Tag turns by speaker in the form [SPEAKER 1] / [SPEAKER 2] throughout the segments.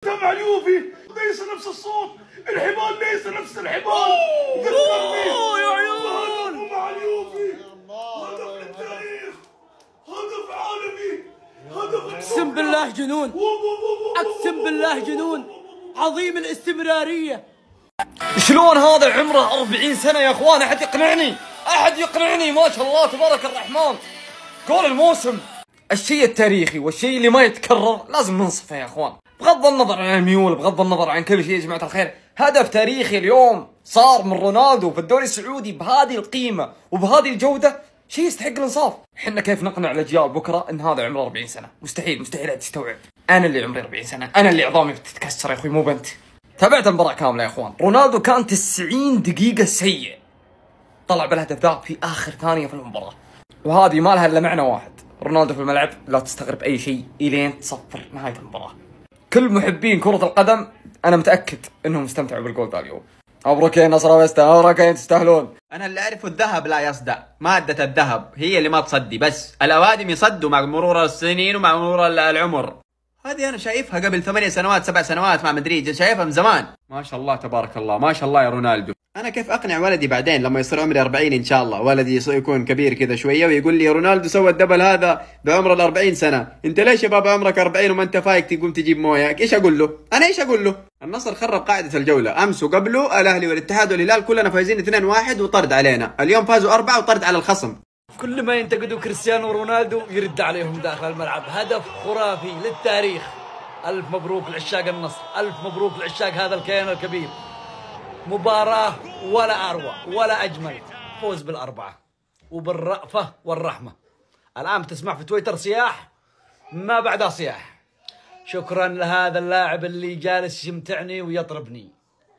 [SPEAKER 1] تبع اليوفي ليس نفس الصوت، الحمال ليس نفس الحمال. ذكرني
[SPEAKER 2] يا عيون
[SPEAKER 1] مع اليوفي. هدف للتاريخ، هدف عالمي، هدف.
[SPEAKER 2] اقسم بالله جنون، اقسم بالله جنون عظيم الاستمرارية.
[SPEAKER 3] شلون هذا عمره 40 سنة يا اخوان؟ احد يقنعني، احد يقنعني. ما شاء الله تبارك الرحمن. جول الموسم. الشيء التاريخي والشيء اللي ما يتكرر لازم ننصفه يا اخوان، بغض النظر عن الميول، بغض النظر عن كل شيء. يا جماعة الخير، هدف تاريخي اليوم صار من رونالدو في الدوري السعودي بهذه القيمة وبهذه الجودة، شيء يستحق الانصاف. احنا كيف نقنع الاجيال بكره ان هذا عمره 40 سنة؟ مستحيل، مستحيل تستوعب. انا اللي عمري 40 سنة، انا اللي عظامي بتتكسر يا اخوي، مو بنت. تابعت المباراة كاملة يا اخوان. رونالدو كان 90 دقيقة سيء، طلع بالهدف ذا في اخر ثانية في المباراة، وهذه ما لها الا معنى واحد: رونالدو في الملعب لا تستغرب اي شيء الين تصفر نهاية المباراة. كل محبين كرة القدم انا متأكد انهم استمتعوا بالجول ذا اليوم. مبروك يا نصر ويستا، مبروك يا تستاهلون.
[SPEAKER 4] انا اللي اعرفه الذهب لا يصدع، مادة الذهب هي اللي ما تصدي، بس الاوادم يصدوا مع مرور السنين ومع مرور العمر. هذه انا شايفها قبل 8 سنوات 7 سنوات مع مدريد، شايفها من زمان. ما شاء الله تبارك الله، ما شاء الله يا رونالدو. انا كيف اقنع ولدي بعدين لما يصير عمري 40 ان شاء الله، ولدي يكون كبير كذا شويه ويقول لي رونالدو سوى الدبل هذا بعمر ال 40 سنه، انت ليش يا بابا عمرك 40 وما انت فايق تقوم تجيب مويه؟ ايش اقول له؟ انا ايش اقول له؟ النصر خرب قاعده الجوله، امس وقبله الاهلي والاتحاد والهلال كلنا فايزين 2-1 وطرد علينا، اليوم فازوا 4 وطرد على الخصم.
[SPEAKER 2] كل ما ينتقدوا كريستيانو رونالدو يرد عليهم داخل الملعب. هدف خرافي للتاريخ. ألف مبروك لعشاق النصر، ألف مبروك لعشاق هذا الكيان الكبير. مباراة ولا أروع ولا أجمل، فوز بالأربعة وبالرأفة والرحمة. الآن تسمع في تويتر صياح ما بعدها صياح. شكرا لهذا اللاعب اللي جالس يمتعني ويطربني،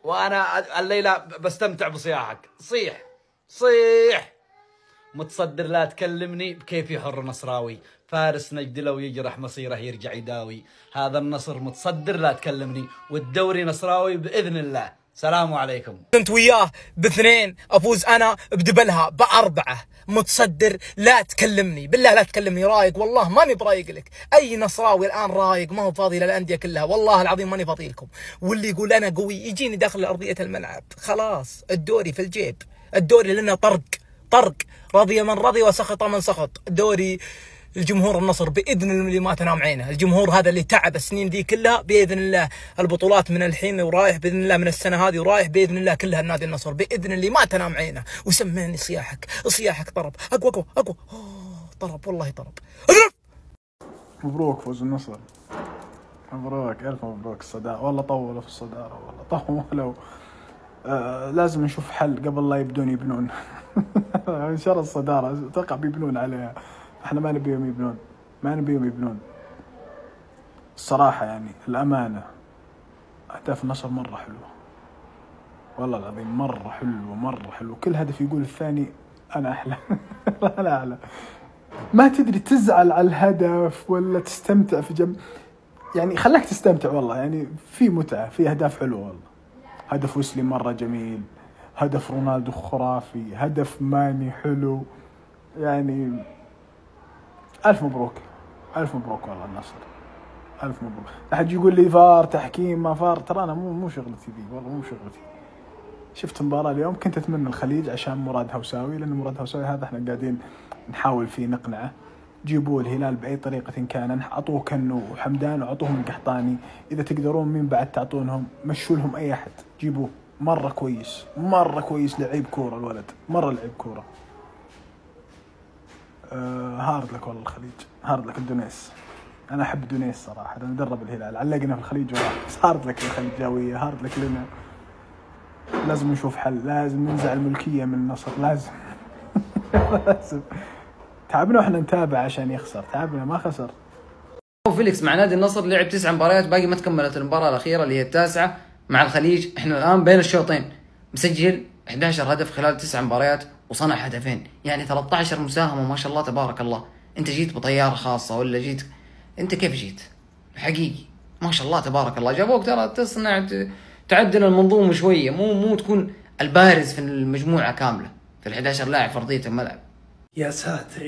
[SPEAKER 2] وأنا الليلة بستمتع بصياحك. صيح صيح. متصدر لا تكلمني بكيف يحر نصراوي، فارس نجد لو يجرح مصيره يرجع يداوي. هذا النصر متصدر لا تكلمني، والدوري نصراوي بإذن الله. سلام عليكم.
[SPEAKER 5] كنت وياه ب2، افوز انا بدبلها ب4. متصدر لا تكلمني، بالله لا تكلمني. رايق والله ماني برايق لك. اي نصراوي الان رايق ما هو فاضي للانديه كلها، والله العظيم ماني فاضي لكم. واللي يقول انا قوي يجيني داخل ارضيه الملعب. خلاص الدوري في الجيب، الدوري لنا طرق. رضي من رضي وسخط من سخط. دوري الجمهور النصر باذن اللي ما تنام عينه. الجمهور هذا اللي تعب السنين ذي كلها باذن الله. البطولات من الحين ورايح باذن الله، من السنه هذه ورايح باذن الله كلها النادي النصر باذن اللي ما تنام عينه. وسمعني صياحك طرب اقوى. طرب والله طرب.
[SPEAKER 6] مبروك فوز النصر، مبروك الف مبروك الصدارة. والله طولوا في الصدارة، والله طولوا. لازم نشوف حل قبل لا يبنون. ان شاء الله الصدارة اتوقع بيبنون عليها، احنا ما نبيهم يبنون الصراحة. يعني الأمانة أهداف النصر مرة حلوة، والله العظيم مرة حلوة. كل هدف يقول الثاني أنا أحلى. أنا أحلى. ما تدري تزعل على الهدف ولا تستمتع في جنب، يعني خلاك تستمتع والله. يعني في متعة، في أهداف حلوة والله. هدف ويسلي مرة جميل، هدف رونالدو خرافي، هدف ماني حلو. يعني ألف مبروك والله النصر، ألف مبروك. أحد يقول لي فار تحكيم ما فار، ترى أنا مو شغلتي ذي، والله مو شغلتي. شفت مباراة اليوم كنت أتمنى الخليج عشان مراد هوساوي، لأن مراد هوساوي هذا احنا قاعدين نحاول فيه نقنعه. جيبوا الهلال بأي طريقة كان، أعطوه كنو وحمدان وأعطوهم القحطاني. إذا تقدرون مين بعد تعطونهم، مشوا لهم أي أحد جيبوه. مرة كويس لعيب كورة الولد، مرة لعيب كورة. هارد لك والله الخليج، هارد لك الدنيس. أنا أحب دونيس صراحة، أنا مدرب الهلال، علقنا في الخليج وراح. هارد لك الخليجاوية، هارد لك لنا. لازم نشوف حل، لازم ننزع الملكية من النصر، لازم. لازم. تعبنا وإحنا نتابع عشان يخسر، تعبنا ما خسر.
[SPEAKER 3] فيليكس مع نادي النصر لعب 9 مباريات، باقي ما تكملت المباراة الأخيرة اللي هي التاسعة مع الخليج. احنا الآن بين الشوطين مسجل 11 هدف خلال 9 مباريات وصنع هدفين، يعني 13 مساهمة ما شاء الله تبارك الله. انت جيت بطيارة خاصة ولا جيت؟ انت كيف جيت؟ حقيقي ما شاء الله تبارك الله. جابوك ترى تصنع، تعدل المنظومة شوية، مو تكون البارز في المجموعة كاملة في ال11 لاعب في أرضية الملعب.
[SPEAKER 7] يا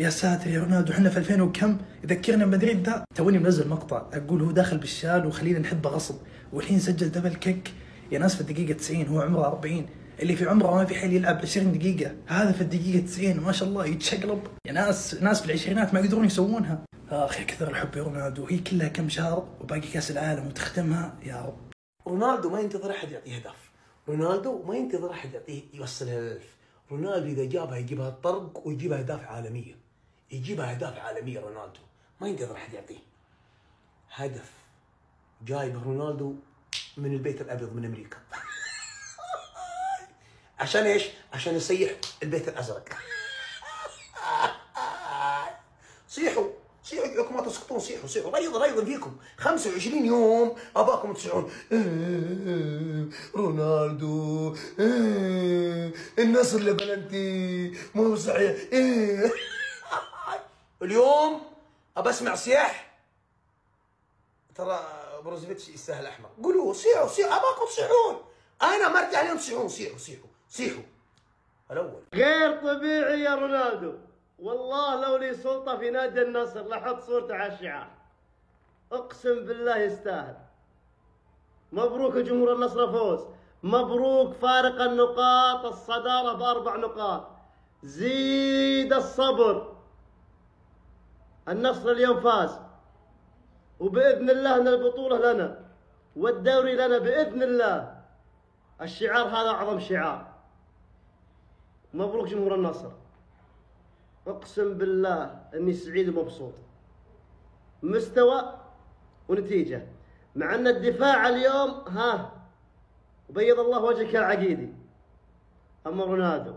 [SPEAKER 7] ساتر يا رونالدو، احنا في 2000 وكم يذكرنا بمدريد ده. توني منزل مقطع اقول هو داخل بالشال وخلينا نحبه غصب، والحين سجل دبل كيك يا ناس في الدقيقة 90، هو عمره 40. اللي في عمره ما في حيل يلعب 20 دقيقة، هذا في الدقيقة 90 ما شاء الله يتشقلب. يا ناس في العشرينات ما يقدرون يسوونها. اخي كثر الحب يا رونالدو، هي كلها كم شهر وباقي كاس العالم وتختمها يا رب.
[SPEAKER 8] رونالدو ما ينتظر احد يعطيه هدف، رونالدو ما ينتظر احد يعطيه يوصلها للهدف، رونالدو اذا جابها يجيبها الطرق ويجيبها اهداف عالميه، يجيبها اهداف عالميه رونالدو، ما ينتظر احد يعطيه. هدف جايبه رونالدو من البيت الابيض من امريكا. عشان ايش؟ عشان يصيح البيت الازرق. صيحوا لكم ما تسقطون، صيحوا ريض فيكم 25 يوم اباكم تصيحون رونالدو النصر لبلنتي مو صحيح. اليوم ابى اسمع صياح، ترى بروزوفيتش يستاهل احمر. قولوا صيحوا اباكم تصيحون، انا ما ارجع عليهم تصيحون. صيحوا الاول.
[SPEAKER 9] غير طبيعي يا رونالدو، والله لو لي سلطة في نادي النصر لحط صورته على الشعار، اقسم بالله يستاهل. مبروك جمهور النصر فوز، مبروك فارق النقاط، الصدارة ب4 نقاط، زيد الصبر. النصر اليوم فاز، وبإذن الله ان البطولة لنا والدوري لنا بإذن الله. الشعار هذا أعظم شعار. مبروك جمهور النصر، اقسم بالله اني سعيد ومبسوط. مستوى ونتيجه، مع ان الدفاع اليوم وبيض الله وجهك يا عقيدي. اما رونالدو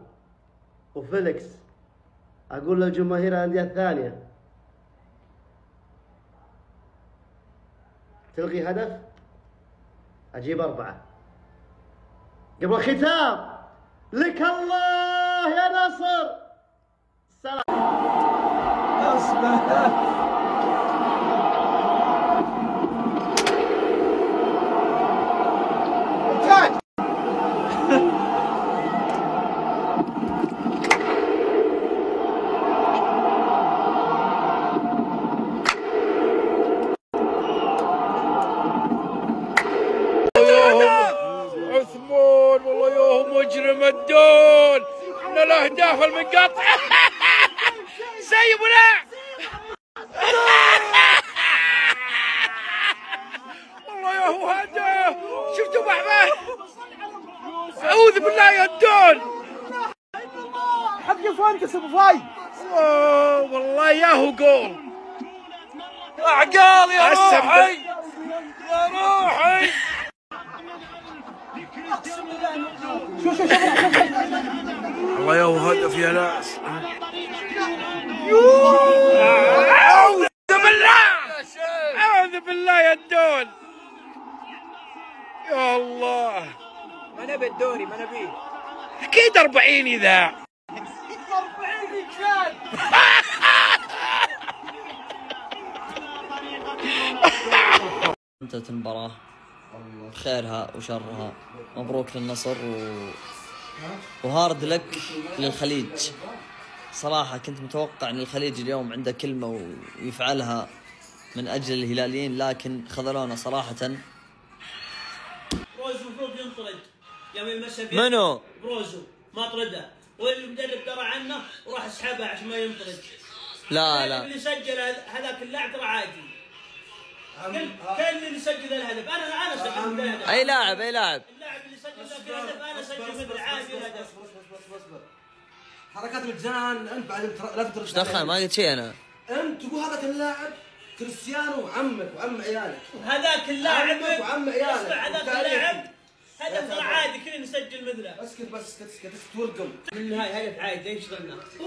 [SPEAKER 9] وفيليكس اقول للجماهير الانديه الثانيه تلغي هدف اجيب 4. قبل الختام لك الله يا نصر.
[SPEAKER 1] عثمان والله ياهو مجرم الدول من الاهداف المقاطعه. سيب ولا والله ياهو هدف. شفتوا بحبه؟ اعوذ بالله يا الدول.
[SPEAKER 5] حق فانتس ابو فاي.
[SPEAKER 1] والله ياهو جول.
[SPEAKER 2] اعقال يا روحي يا روحي.
[SPEAKER 5] شوف
[SPEAKER 1] والله ياهو هدف يا ناس. أعوذ بالله يا الدول. يا الله
[SPEAKER 5] ما نبي الدوري ما نبيه.
[SPEAKER 1] أكيد 40 إذا
[SPEAKER 5] 40 كان.
[SPEAKER 2] انتهت المباراة خيرها وشرها. مبروك للنصر وهارد لك للخليج. صراحة كنت متوقع ان الخليج اليوم عنده كلمة ويفعلها من اجل الهلاليين، لكن خذلونا صراحة.
[SPEAKER 10] بروزو المفروض ينطرد يوم يمشى فيه.
[SPEAKER 2] منو؟
[SPEAKER 10] بروزو ما طرده، والمدرب درى عنه وراح اسحبه عشان ما ينطرد.
[SPEAKER 2] لا
[SPEAKER 10] اللي سجل هذاك اللاعب ترى عادي. كان اللي سجل الهدف انا سجلت الهدف.
[SPEAKER 2] اي لاعب
[SPEAKER 10] اللاعب اللي سجل الهدف انا سجل مثل عادي الهدف.
[SPEAKER 8] حركات الجنان انت بعد لا ترد.
[SPEAKER 2] ايش دخل؟ ما قلت شيء انا.
[SPEAKER 8] انت تقول هذاك اللاعب كريستيانو وعمك وعم عيالك.
[SPEAKER 10] هذاك اللاعب
[SPEAKER 8] عمك وعم عيالك.
[SPEAKER 10] هذاك اللاعب هدف ترى عادي كلنا نسجل مثله.
[SPEAKER 8] اسكت بس اسكت تورقم.
[SPEAKER 10] في النهايه هدف عادي ايش شغلنا؟ هدف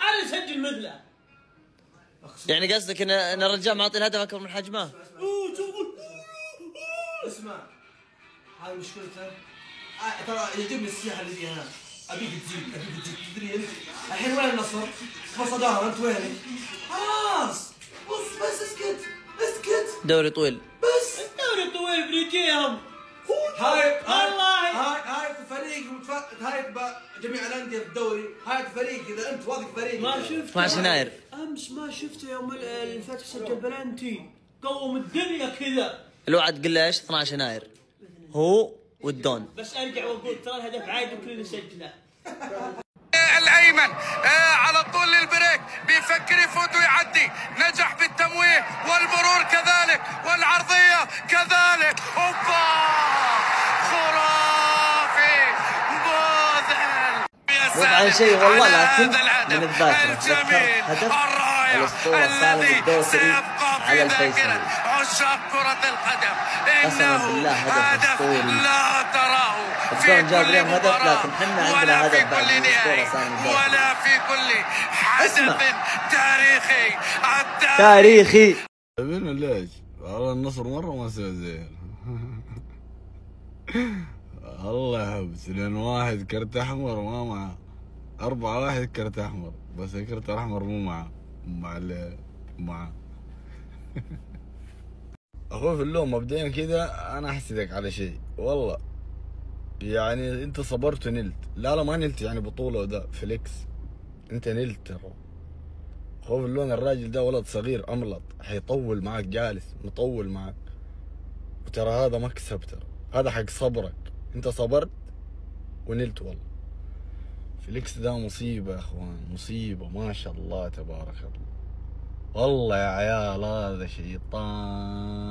[SPEAKER 10] انا اسجل مثله.
[SPEAKER 2] يعني قصدك ان الرجال معطي الهدف اكبر من حجمه؟
[SPEAKER 8] اسمع هاي مشكلته. ترى يعجبني السياحه اللي فيها. ابيك تزيد تدري انت الحين وين النصر؟ فصداها انت وينك؟ خلاص بس اسكت.
[SPEAKER 2] دوري طويل.
[SPEAKER 10] بس الدوري طويل بيجيهم.
[SPEAKER 8] هاي
[SPEAKER 11] فريق هاي جميع الانديه في الدوري، هاي فريق اذا انت واثق فريق
[SPEAKER 10] ما شفت
[SPEAKER 2] 12 يناير
[SPEAKER 10] امس ما شفته يوم الفتح سجل بلنتي قوم الدنيا كذا.
[SPEAKER 2] الوعد قل له ايش؟ 12 يناير هو والدون.
[SPEAKER 10] بس ارجع واقول ترى الهدف عادي وكلنا نسجله.
[SPEAKER 1] الايمن على طول للبريك، بيفكر يفوت ويعدي، نجح بالتمويه والمرور كذلك والعرضيه كذلك. اوبا خرافي مذهل
[SPEAKER 2] مو على شيء والله، لكن من
[SPEAKER 1] الهدف
[SPEAKER 2] الذاكره
[SPEAKER 1] الجميل
[SPEAKER 2] هدف
[SPEAKER 1] الرائع
[SPEAKER 2] الذي سيبقى
[SPEAKER 1] في ذاكرة عشاق كرة القدم. إنه هدف لا تراه في كل مباراة ولا في كل نهائي ولا في كل حدث
[SPEAKER 2] تاريخي.
[SPEAKER 12] من ليش؟ والله النصر مرة ما سوى زين. الله يحبس، 2-1 كرت احمر ما معه، 4-1 كرت احمر، بس الكرت الاحمر مو معه، معه. اخوي في اللوم مبدئيا كذا انا احسدك على شيء والله، يعني انت صبرت ونلت. لا ما نلت يعني بطولة وده فليكس، انت نلت ترى. اخوي في اللون الراجل ده ولد صغير املط، حيطول معك، جالس مطول معك، وترى هذا مكسب، ترى هذا حق صبرك، انت صبرت ونلت والله. فليكس ده مصيبة يا اخوان، مصيبة ما شاء الله تبارك الله. والله يا عيال هذا شيطان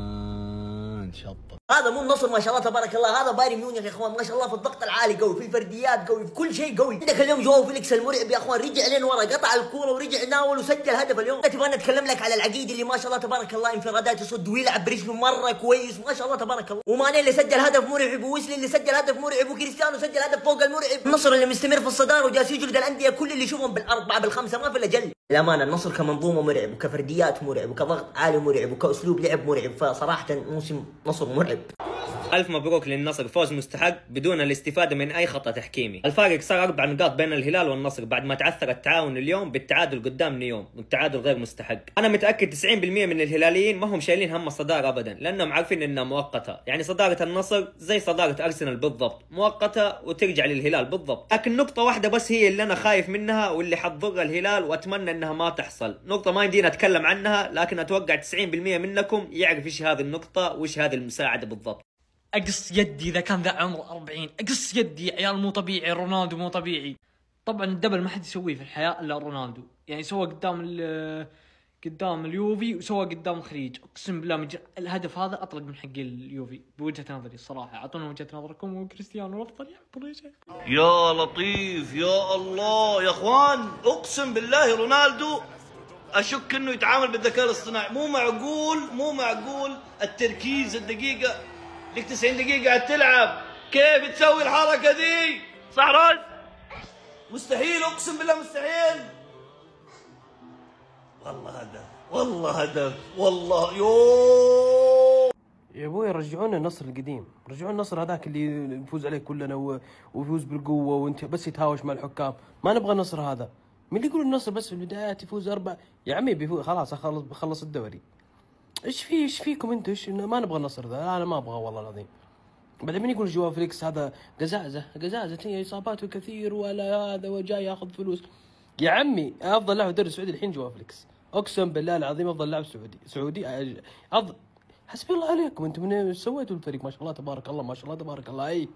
[SPEAKER 12] شطة.
[SPEAKER 13] هذا مو النصر ما شاء الله تبارك الله، هذا بايرن ميونخ يا اخوان ما شاء الله، في الضغط العالي قوي، في الفرديات قوي، في كل شيء قوي. عندك اليوم جواو فيليكس المرعب يا اخوان، رجع لين ورا، قطع الكوره ورجع ناول وسجل هدف اليوم. تبغى نتكلم لك على العقيدي اللي ما شاء الله تبارك الله انفرادات يصد ويلعب برجله مره كويس ما شاء الله تبارك الله، وماني اللي سجل هدف مرعب، وويسلي اللي سجل هدف مرعب، وكريستيانو سجل هدف فوق المرعب. النصر اللي مستمر في الصداره وجالس يجلد الانديه كل اللي يشوفهم بالاربعه بالخمسه ما في الا جل. للامانه النصر كمنظومه مرعب، وكفرديات مرعب، وكضغط عالي مرعب، وكاسلوب لعب مرعب، فصراحه موسم نصر مرعب.
[SPEAKER 14] ألف مبروك للنصر، فوز مستحق بدون الاستفادة من أي خطأ تحكيمي. الفارق صار 4 نقاط بين الهلال والنصر بعد ما تعثر التعاون اليوم بالتعادل قدام نيوم، والتعادل غير مستحق. أنا متأكد 90% من الهلاليين ما هم شايلين هم الصدارة أبدا، لأنهم عارفين إنها مؤقتة، يعني صدارة النصر زي صدارة أرسنال بالضبط، مؤقتة وترجع للهلال بالضبط. لكن نقطة واحدة بس هي اللي أنا خايف منها واللي حتضر الهلال وأتمنى إنها ما تحصل، نقطة ما يمدينا أتكلم عنها، لكن أتوقع 90% منكم يعرف إيش هذه النقطة وإيش هذه المساعدة بالضبط.
[SPEAKER 15] اقص يدي اذا كان ذا عمره 40، اقص يدي يا عيال، مو طبيعي، رونالدو مو طبيعي. طبعا الدبل ما حد يسويه في الحياه الا رونالدو، يعني سوى قدام اليوفي وسوى قدام الخليج، اقسم بالله الهدف هذا اطلق من حق اليوفي بوجهه نظري الصراحه. اعطونا وجهه نظركم، وكريستيانو افضل يا شيخ.
[SPEAKER 16] يا لطيف يا الله يا اخوان، اقسم بالله رونالدو اشك انه يتعامل بالذكاء الاصطناعي، مو معقول التركيز الدقيقه لك 90 دقيقة قاعد تلعب، كيف تسوي الحركة دي؟ صح رد؟ مستحيل، اقسم بالله مستحيل. والله هدف والله
[SPEAKER 8] يا ابوي رجعونا النصر القديم، رجعونا النصر هذاك اللي نفوز عليه كلنا ويفوز بالقوة وانت بس يتهاوش مع الحكام، ما نبغى النصر هذا. مين اللي يقول النصر بس في البدايات يفوز 4؟ يا عمي بيفوز خلاص بخلص الدوري. ايش فيكم انتم؟ ايش ما نبغى النصر ذا؟ انا ما ابغى والله العظيم. بعدين من يقول جواو فيليكس هذا قزازه هي اصاباته كثير ولا هذا وجاي ياخذ فلوس. يا عمي افضل لاعب الدوري السعودي الحين جواو فيليكس، اقسم بالله العظيم افضل لاعب سعودي حسبي الله عليكم. انتم من ايش سويتوا الفريق؟ ما شاء الله تبارك الله، ما شاء الله تبارك الله.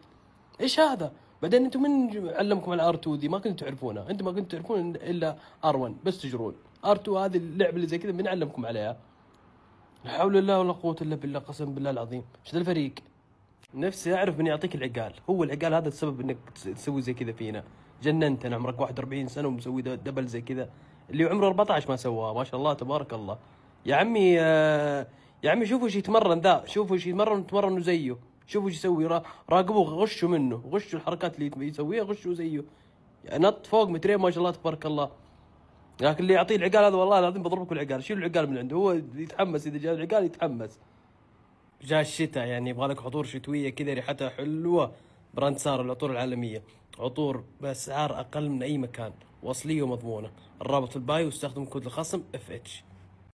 [SPEAKER 8] ايش هذا؟ بعدين انتم من علمكم على ار2 دي؟ ما كنتوا تعرفونها، انتم ما كنتوا تعرفون الا ار1 بس تجرون. ار2 هذه اللعبه اللي زي كذا من علمكم عليها؟ لا حول الله ولا قوة الا بالله، قسم بالله العظيم. ايش ذا الفريق؟ نفسي اعرف من يعطيك العقال، هو العقال هذا السبب انك تسوي زي كذا فينا. جننت انا، عمرك 41 سنة ومسوي دبل زي كذا، اللي عمره 14 ما سواه، ما شاء الله تبارك الله. يا عمي شوفوا ايش يتمرن ذا، شوفوا ايش يتمرنوا زيه، شوفوا ايش يسوي، راقبوه، غشوا منه، غشوا الحركات اللي يسويها، غشوا زيه. يعني نط فوق مترين ما شاء الله تبارك الله. لكن اللي يعطيه العقال هذا والله العظيم بضربكم العقال، شيلوا العقال من عنده، هو يتحمس اذا جاء العقال يتحمس. جاء الشتاء يعني يبغى لك عطور شتويه كذا ريحتها حلوه، براند سار العطور العالميه، عطور باسعار اقل من اي مكان، واصليه ومضمونه. الرابط في البايو، واستخدم كود الخصم FH.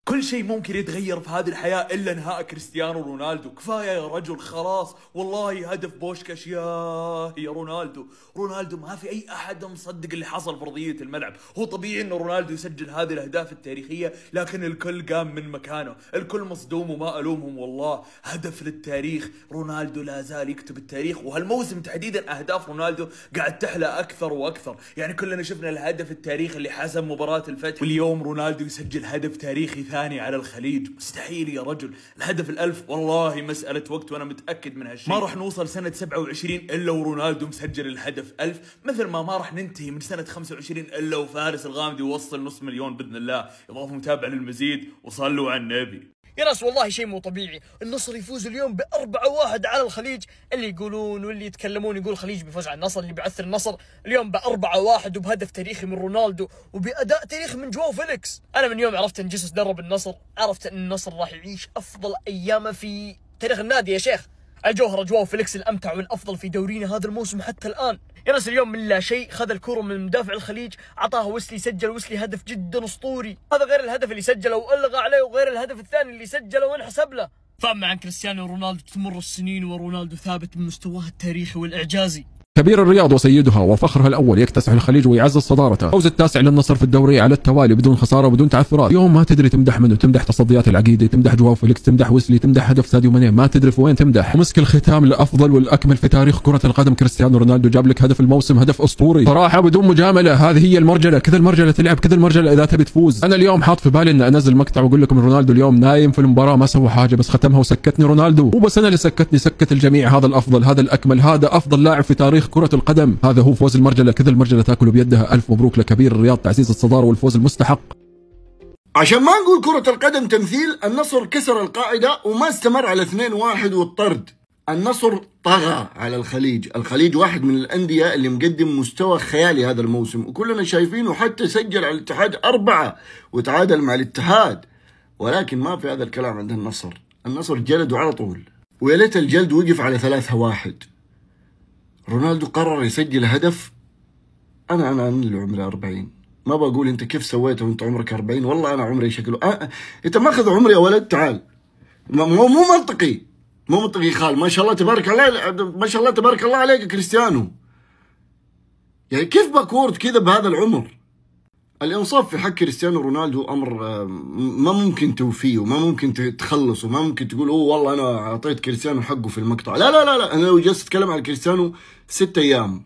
[SPEAKER 17] كل شيء ممكن يتغير في هذه الحياة إلا انهاء كريستيانو رونالدو. كفاية يا رجل خلاص، والله هدف بوشكاش يا رونالدو. رونالدو ما في أي أحد مصدق اللي حصل في أرضية الملعب. هو طبيعي إنه رونالدو يسجل هذه الأهداف التاريخية، لكن الكل قام من مكانه، الكل مصدوم وما ألومهم والله. هدف للتاريخ، رونالدو لا زال يكتب التاريخ، وهالموسم تحديدا أهداف رونالدو قاعد تحلى أكثر وأكثر. يعني كلنا شفنا الهدف التاريخي اللي حسم مباراة الفتح، واليوم رونالدو يسجل هدف تاريخي ثاني على الخليج. مستحيل يا رجل. الهدف ال1000 والله مسألة وقت، وأنا متأكد من هالشيء. ما راح نوصل سنة 27 إلا ورونالدو مسجل الهدف 1000، مثل ما راح ننتهي من سنة 25 إلا وفارس الغامدي يوصل نص مليون بإذن الله. إضافة متابعة للمزيد وصلوا على النبي.
[SPEAKER 5] يا ناس والله شيء مو طبيعي، النصر يفوز اليوم ب4-1 على الخليج. اللي يقولون واللي يتكلمون يقول الخليج بيفوز على النصر، اللي بيعثر النصر اليوم ب4-1 وبهدف تاريخي من رونالدو وبأداء تاريخي من جواو فيليكس. أنا من يوم عرفت أن جيسوس درب النصر عرفت أن النصر راح يعيش أفضل أيامه في تاريخ النادي يا شيخ. الجوهرة جواو فيليكس الأمتع والأفضل في دورينا هذا الموسم حتى الآن. يا ناس اليوم من لا شيء خذ الكرة من مدافع الخليج، عطاها ويسلي، سجل ويسلي هدف جدا أسطوري. هذا غير الهدف اللي سجله وألغى عليه، وغير الهدف الثاني اللي سجله وانحسب له. فأما عن كريستيانو رونالدو تمر السنين ورونالدو ثابت بمستواه التاريخي والإعجازي.
[SPEAKER 18] كبير الرياض وسيدها وفخرها الأول يكتسح الخليج ويعزز صدارته. فوز التاسع للنصر في الدوري على التوالي بدون خسارة وبدون تعثرات. يوم ما تدري تمدح منه، تمدح تصديات العقيدة، تمدح جواو فيليكس، تمدح ويسلي، تمدح هدف ساديو ماني، ما تدري في وين تمدح. ومسك الختام الأفضل والأكمل في تاريخ كرة القدم كريستيانو رونالدو، جاب لك هدف الموسم، هدف أسطوري صراحة بدون مجاملة. هذه هي المرجلة، كذا المرجلة تلعب، كذا المرجلة إذا تبي تفوز. أنا اليوم حاط في بالي إن أنزل مقطع وأقول لكم رونالدو اليوم نايم في المباراة ما سوى حاجة، بس ختمها وسكتني رونالدو. وبس أنا اللي سكتني، سكت الجميع. هذا الأفضل، هذا الأكمل، هذا أفضل لاعب في تاريخ كرة القدم. هذا هو فوز المرجلة، كذا المرجلة تاكل بيدها. ألف مبروك لكبير الرياض، تعزيز الصدارة والفوز المستحق.
[SPEAKER 12] عشان ما نقول كرة القدم تمثيل، النصر كسر القاعدة وما استمر على 2-1 والطرد. النصر طغى على الخليج. الخليج واحد من الأندية اللي مقدم مستوى خيالي هذا الموسم وكلنا شايفينه، حتى سجل على الاتحاد 4 وتعادل مع الاتحاد. ولكن ما في هذا الكلام عند النصر. النصر جلدوا على طول، ويا ليت الجلد وقف على 3-1. رونالدو قرر يسجل هدف. أنا اللي عمري 40، ما بقول أنت كيف سويته وأنت عمرك 40، والله أنا عمري شكله أنت ماخذ عمري يا ولد، تعال. مو منطقي، مو منطقي خال. ما شاء الله تبارك الله، ما شاء الله تبارك الله عليك كريستيانو. يعني كيف باكورد كذا بهذا العمر؟ الإنصاف في حق كريستيانو رونالدو أمر ما ممكن توفيه وما ممكن تخلصه، وما ممكن تقول أوه والله أنا أعطيت كريستيانو حقه في المقطع. لا لا لا لا، أنا لو جلست أتكلم على كريستيانو 6 أيام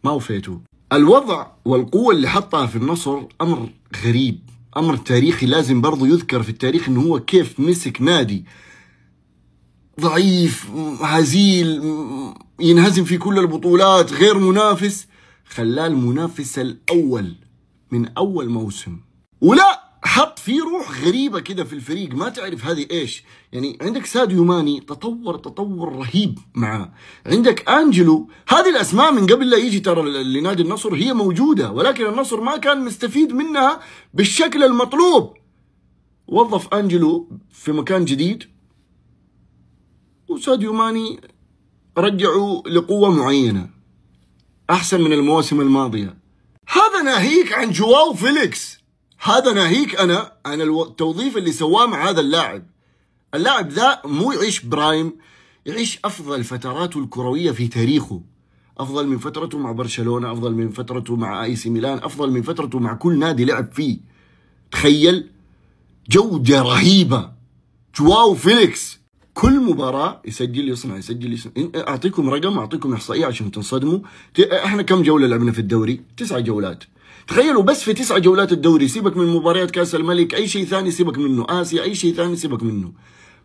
[SPEAKER 12] ما وفيته. الوضع والقوة اللي حطها في النصر أمر غريب، أمر تاريخي لازم برضو يذكر في التاريخ، إنه هو كيف مسك نادي ضعيف هزيل ينهزم في كل البطولات، غير منافس، خلاه المنافس الأول من أول موسم. ولا حط فيه روح غريبة كده في الفريق، ما تعرف هذه إيش. يعني عندك ساديو ماني تطور رهيب معاه، عندك أنجلو. هذه الأسماء من قبل لا يجي ترى لنادي النصر هي موجودة، ولكن النصر ما كان مستفيد منها بالشكل المطلوب. وظف أنجلو في مكان جديد، وساديو ماني رجعوا لقوة معينة أحسن من المواسم الماضية. هذا ناهيك عن جواو فيليكس، هذا ناهيك أنا عن التوظيف اللي سواه مع هذا اللاعب. اللاعب ذا مو يعيش برايم، يعيش أفضل فتراته الكروية في تاريخه، أفضل من فترته مع برشلونة، أفضل من فترته مع آي سي ميلان، أفضل من فترته مع كل نادي لعب فيه. تخيل جودة رهيبة. جواو فيليكس كل مباراة يسجل يصنع يسجل يصنع. أعطيكم رقم، أعطيكم إحصائية عشان تنصدموا. إحنا كم جولة لعبنا في الدوري؟ 9 جولات. تخيلوا بس في 9 جولات الدوري، سيبك من مباريات كأس الملك، أي شيء ثاني سيبك منه، آسيا أي شيء ثاني سيبك منه،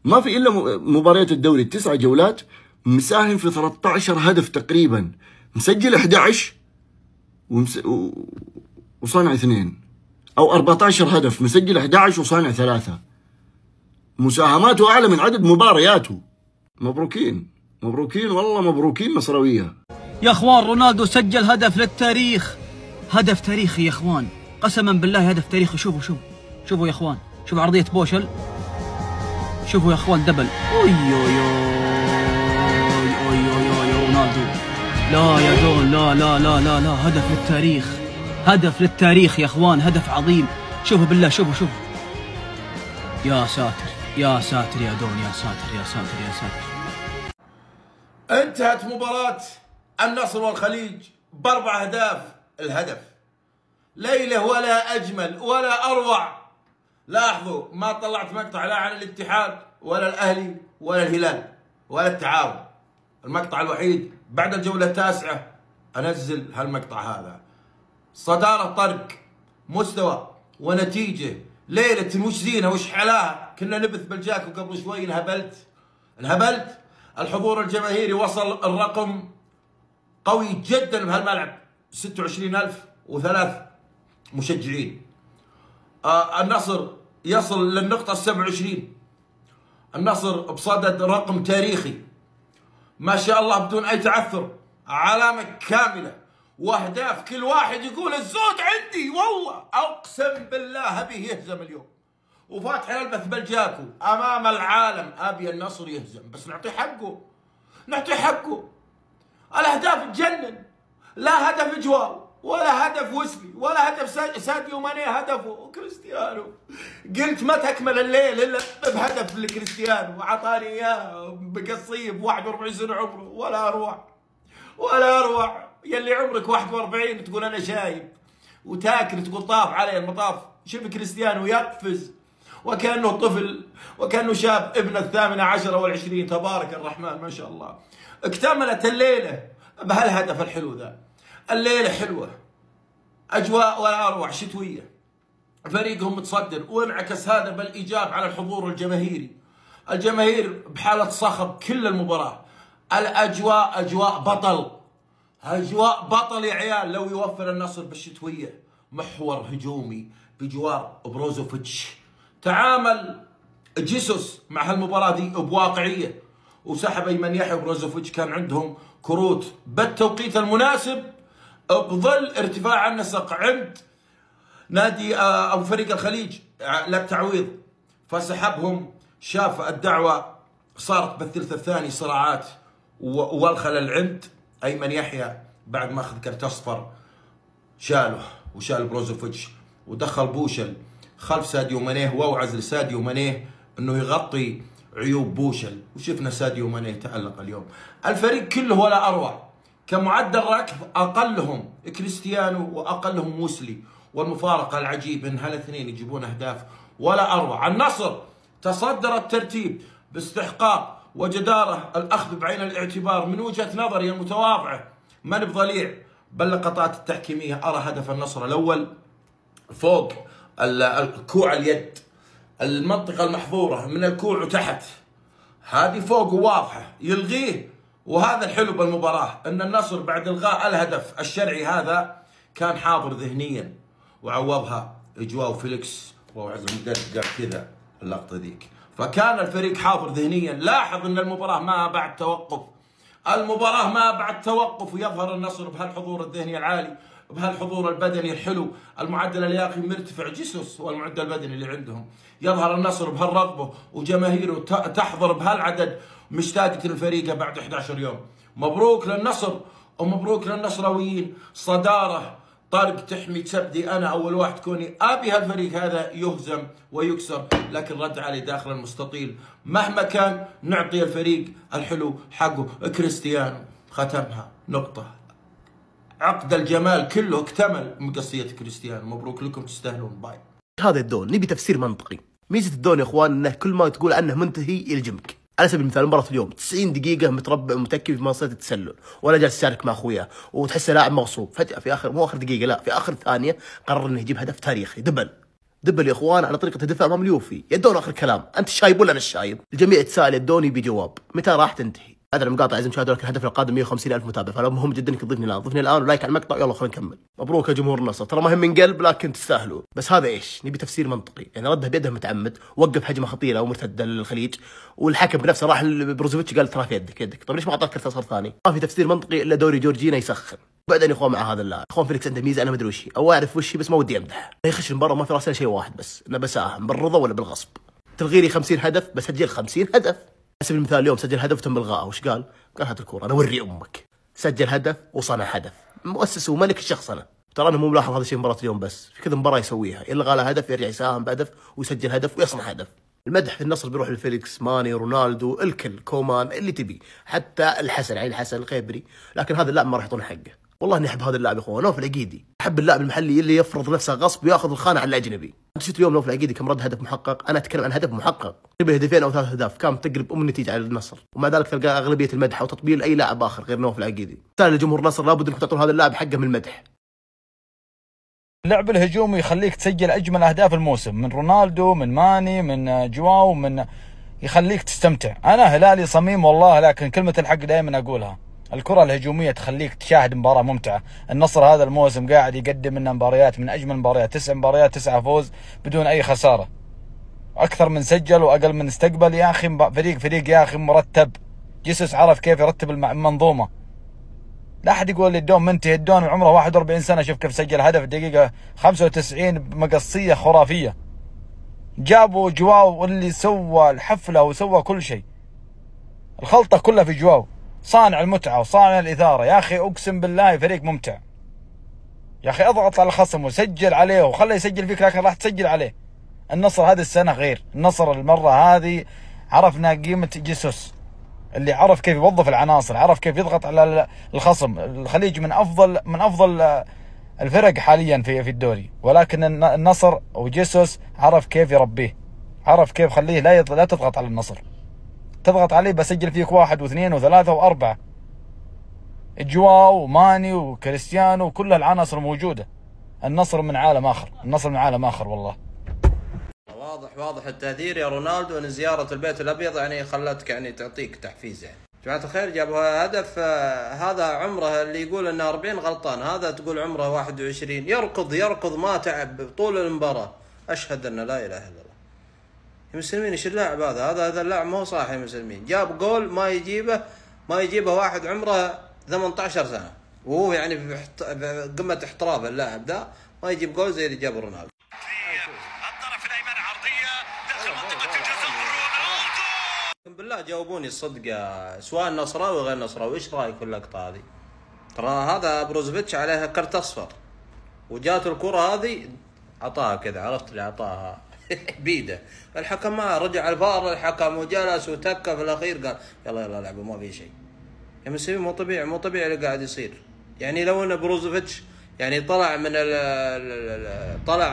[SPEAKER 12] ما في إلا مباريات الدوري. 9 جولات مساهم في 13 هدف تقريبا، مسجل 11 وصانع 2، أو 14 هدف، مسجل 11 وصانع 3. مساهماته أعلى من عدد مبارياته. مبروكين مبروكين والله، مبروكين نصراوية.
[SPEAKER 5] يا اخوان رونالدو سجل هدف للتاريخ، هدف تاريخي يا اخوان، قسما بالله هدف تاريخي. شوفوا يا اخوان، شوفوا عرضية بوشل، شوفوا يا اخوان دبل. اوي اوي اوي اوي رونالدو، لا يا دون، لا لا لا لا لا، هدف للتاريخ، هدف للتاريخ يا اخوان، هدف عظيم. شوفوا بالله، شوفوا
[SPEAKER 8] يا ساتر يا ساتر يا دون، يا ساتر يا ساتر يا ساتر.
[SPEAKER 19] انتهت مباراة النصر والخليج ب4 أهداف. الهدف ليلة ولا أجمل ولا أروع. لاحظوا ما طلعت مقطع لا عن الاتحاد ولا الأهلي ولا الهلال ولا التعاون. المقطع الوحيد بعد الجولة التاسعة أنزل هالمقطع هذا. صدارة، طرق، مستوى ونتيجة. ليلة وش زينها وش حلاها. كنا نبث بالجاكو قبل شوي انهبلت. الحضور الجماهيري وصل الرقم قوي جدا بهالملعب، 26,003 مشجعين. النصر يصل للنقطة 27. النصر بصدد رقم تاريخي ما شاء الله بدون أي تعثر، علامة كاملة واهداف كل واحد يقول الزود عندي. والله اقسم بالله ابي يهزم اليوم، وفاتح البث بالجاكو امام العالم ابي النصر يهزم، بس نعطيه حقه. الاهداف تجنن، لا هدف جوال ولا هدف وسلي ولا هدف ساديو ماني هدفه كريستيانو. قلت ما تكمل الليل الا بهدف لكريستيانو، وعطاني اياه بقصيه ب 41 سنه عمره. ولا اروع يلي عمرك 41 تقول انا شايب، وتاكل تقول طاف علي المطاف. شوف كريستيانو يقفز وكانه طفل وكانه شاب ابن 18 والعشرين. تبارك الرحمن ما شاء الله. اكتملت الليله بهالهدف الحلو ذا. الليله حلوه، اجواء ولا اروع، شتويه، فريقهم متصدر، وانعكس هذا بالايجاب على الحضور الجماهيري. الجماهير بحاله صخب كل المباراه. الاجواء اجواء بطل يا عيال. لو يوفر النصر بالشتويه محور هجومي بجوار بروزوفيتش. تعامل جيسوس مع هالمباراه دي بواقعيه، وسحب ايمن يحيى وبروزوفيتش. كان عندهم كروت بالتوقيت المناسب بظل ارتفاع النسق عند نادي او فريق الخليج للتعويض، فسحبهم. شاف الدعوه صارت بالثلث الثاني صراعات، والخلل عند ايمن يحيى بعد ما اخذ كرت اصفر شاله وشال بروزوفيتش، ودخل بوشل خلف ساديو مانيه، واوعز لساديو مانيه انه يغطي عيوب بوشل، وشفنا ساديو مانيه تألق اليوم. الفريق كله ولا اروع. كمعدل ركض اقلهم كريستيانو واقلهم موسلي، والمفارقه العجيبه ان هالاثنين يجيبون اهداف ولا اروع. النصر تصدر الترتيب باستحقاق وجداره الأخذ بعين الاعتبار من وجهة نظري المتواضعة، من بضليع باللقطات التحكيمية. أرى هدف النصر الأول فوق الكوع اليد، المنطقة المحظورة من الكوع وتحت، هذه فوق واضحة يلغيه. وهذا الحلو بالمباراة أن النصر بعد إلغاء الهدف الشرعي هذا كان حاضر ذهنيا، وعوضها جواو فيليكس ووعز المدرب قال كذا اللقطة ذيك، فكان الفريق حاضر ذهنيا. لاحظ ان المباراة ما بعد توقف، ويظهر النصر بهالحضور الذهني العالي، بهالحضور البدني الحلو، المعدل اللياقي مرتفع. جيسوس والمعدل البدني اللي عندهم. يظهر النصر بهالرغبة وجماهيره تحضر بهالعدد، مشتاقة الفريق بعد 11 يوم. مبروك للنصر ومبروك للنصراويين. صدارة، طارق، تحمي تسبدي. انا اول واحد كوني ابي هالفريق هذا يهزم ويكسر، لكن رد علي داخل المستطيل. مهما كان نعطي الفريق الحلو حقه. كريستيانو ختمها نقطة. عقد الجمال كله اكتمل من قصية كريستيانو. مبروك لكم، تستاهلون. باي.
[SPEAKER 8] هذا الدون نبي تفسير منطقي. ميزة الدون يا اخوان انه كل ما تقول عنه منتهي يلجمك. على سبيل المثال مباراة اليوم 90 دقيقة متربع ومتكي في منصة التسلل، ولا جالس يشارك مع اخوياه، وتحسه لاعب مغصوب. فجأة في اخر، مو اخر دقيقة، لا، في اخر ثانية قرر انه يجيب هدف تاريخي. دبل يا اخوان على طريقة الدفاع امام اليوفي. يا الدون اخر كلام، انت الشايب ولا انا الشايب؟ الجميع يتساءل يا الدون يبي جواب، متى راح تنتهي؟ هذا المقاطع عايزين تشاهدوا، لكن الهدف القادم 150,000 متابع، فلو مهم جدا انك تضيفني الان ولايك على المقطع. يلا خلينا نكمل. مبروك يا جمهور النصر، ترى مهم من قلب، لكن تستاهلوا. بس هذا ايش؟ نبي تفسير منطقي. يعني رده بيده متعمد، وقف هجمه خطيره ومرتده للخليج، والحكم بنفسه راح لبروزوفيتش قال ترى في يدك. طيب ليش ما اعطاك كرت اصفر ثاني؟ ما في تفسير منطقي الا دوري جورجينا يسخن. بعدين يا اخوان مع هذا اللاعب، اخوان فيليكس عنده ميزه انا ما ادري وش هي، او اعرف وش هي بس ما ودي امدح. يخش المباراه ما في راسنا شيء واحد بس، انه بساهم بالرضا ولا بالغصب. تلغي لي 50 هدف بسجل 50 هدف. على سبيل المثال اليوم سجل هدف وتم الغائه، وش قال؟ قال هات الكوره انا اوري امك. سجل هدف وصنع هدف، مؤسس وملك الشخص انا. ترى انا مو ملاحظ هذا الشيء مباراه اليوم بس، في كذا مباراه يسويها، يلغى له هدف يرجع يساهم بهدف ويسجل هدف ويصنع هدف. المدح في النصر بيروح لفيليكس، ماني، رونالدو، الكل، كومان، اللي تبي، حتى الحسن، عين الحسن الخيبري، لكن هذا اللاعب ما راح يعطونه حقه. والله اني احب هذا اللاعب يا اخوان، نوف العقيدي. احب اللاعب المحلي اللي يفرض نفسه غصب وياخذ الخانه على الاجنبي. انت شفت اليوم نوف العقيدي كم رد هدف محقق؟ انا اتكلم عن هدف محقق، قبل هدفين او 3 اهداف، كان تقلب النتيجه على النصر، ومع ذلك تلقى اغلبيه المدح او تطبيل اي لاعب اخر غير نوف العقيدي. رساله لجمهور النصر، لابد انكم تعطون هذا اللاعب حقه من المدح.
[SPEAKER 20] اللعب الهجومي يخليك تسجل اجمل اهداف الموسم، من رونالدو، من ماني، من جواو، من يخليك تستمتع. انا هلالي صميم والله، لكن كلمه الحق دائما اقولها، الكرة الهجومية تخليك تشاهد مباراة ممتعة. النصر هذا الموسم قاعد يقدم لنا مباريات من أجمل مباريات، 9 مباريات 9 فوز بدون أي خسارة، أكثر من سجل وأقل من استقبل. يا أخي فريق يا أخي مرتب. جيسوس عرف كيف يرتب المنظومة. لا أحد يقول لي الدون منتهي، الدون عمره 41 سنة، شوف كيف سجل هدف الدقيقة 95 بمقصية خرافية. جابوا جواو واللي سوى الحفلة وسوى كل شيء، الخلطة كلها في جواو، صانع المتعة وصانع الإثارة. يا أخي أقسم بالله فريق ممتع. يا أخي اضغط على الخصم وسجل عليه وخله يسجل فيك، لكن راح تسجل عليه. النصر هذه السنة غير، النصر المرة هذه عرفنا قيمة جيسوس، اللي عرف كيف يوظف العناصر، عرف كيف يضغط على الخصم. الخليج من أفضل الفرق حاليا في الدوري، ولكن النصر وجيسوس عرف كيف يربيه، عرف كيف خليه لا تضغط على النصر، تضغط عليه بسجل فيك 1 و2 و3 و4. جواو وماني وكريستيانو وكل العناصر موجودة. النصر من عالم آخر، النصر من عالم آخر والله.
[SPEAKER 21] واضح التأثير يا رونالدو، ان زيارة البيت الأبيض يعني خلتك يعني تعطيك تحفيز. يعني جماعة الخير جاب هدف، هذا عمره اللي يقول انه 40 غلطان، هذا تقول عمره 21، يركض ما تعب طول المباراة. أشهد أن لا إله إلا الله. يا مسلمين ايش اللاعب هذا اللاعب ما هو صح يا مسلمين. جاب جول ما يجيبه واحد عمره 18 سنة، وهو يعني في قمة احتراف اللاعب ذا، ما يجيب جول زي اللي جابه رونالدو. الطرف الايمن عرضية داخل منطقة الجزاء، رونالدو. بالله جاوبوني الصدق سواء نصراوي غير نصراوي، ايش رايك في اللقطة هذه؟ ترى هذا بروزوفيتش عليها كرت اصفر، وجاته الكرة هذه عطاها كذا، عرفت اللي عطاها بيده. الحكم ما رجع الفار، الحكم وجلس وتكه في الاخير قال يلا لعبوا ما في شيء. يا مسلمين مو طبيعي اللي قاعد يصير. يعني لو ان بروزوفيتش يعني طلع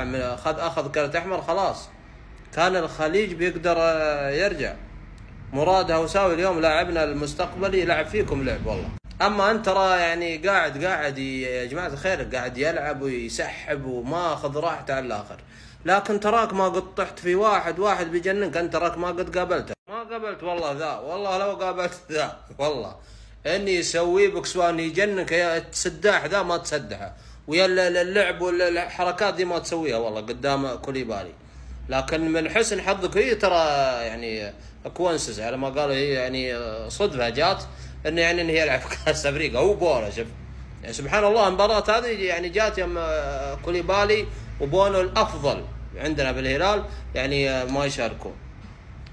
[SPEAKER 21] من اخذ كرت احمر، خلاص كان الخليج بيقدر يرجع. مراد هوساوي اليوم لاعبنا المستقبلي يلعب فيكم لعب والله. اما انت ترى يعني قاعد يا جماعه الخير قاعد يلعب ويسحب وما اخذ راحته على الاخر، لكن تراك ما قد طحت في واحد بيجننك. انت تراك ما قد قابلته، ما قابلت والله ذا، والله لو قابلت ذا والله اني يسوي بك سواء اني يجننك يا السداح ذا ما تسدحه، ويا اللعب والحركات دي ما تسويها والله قدام كوليبالي. لكن من حسن حظك هي ترى يعني كوينسز على ما قالوا، هي يعني صدفه جات انه يعني انه يلعب في كاس افريقيا هو بولا. شوف يعني سبحان الله المباراه هذه يعني جات يوم كوليبالي وبونو الافضل عندنا بالهلال يعني ما يشاركون.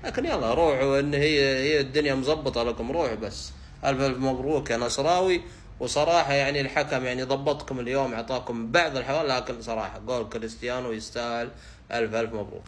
[SPEAKER 21] لكن يلا روحوا، ان هي الدنيا مزبطه لكم، روحوا بس. الف مبروك يا نصراوي. وصراحه يعني الحكم يعني ضبطكم اليوم، اعطاكم بعض الحوال، لكن صراحه جول كريستيانو يستاهل الف مبروك.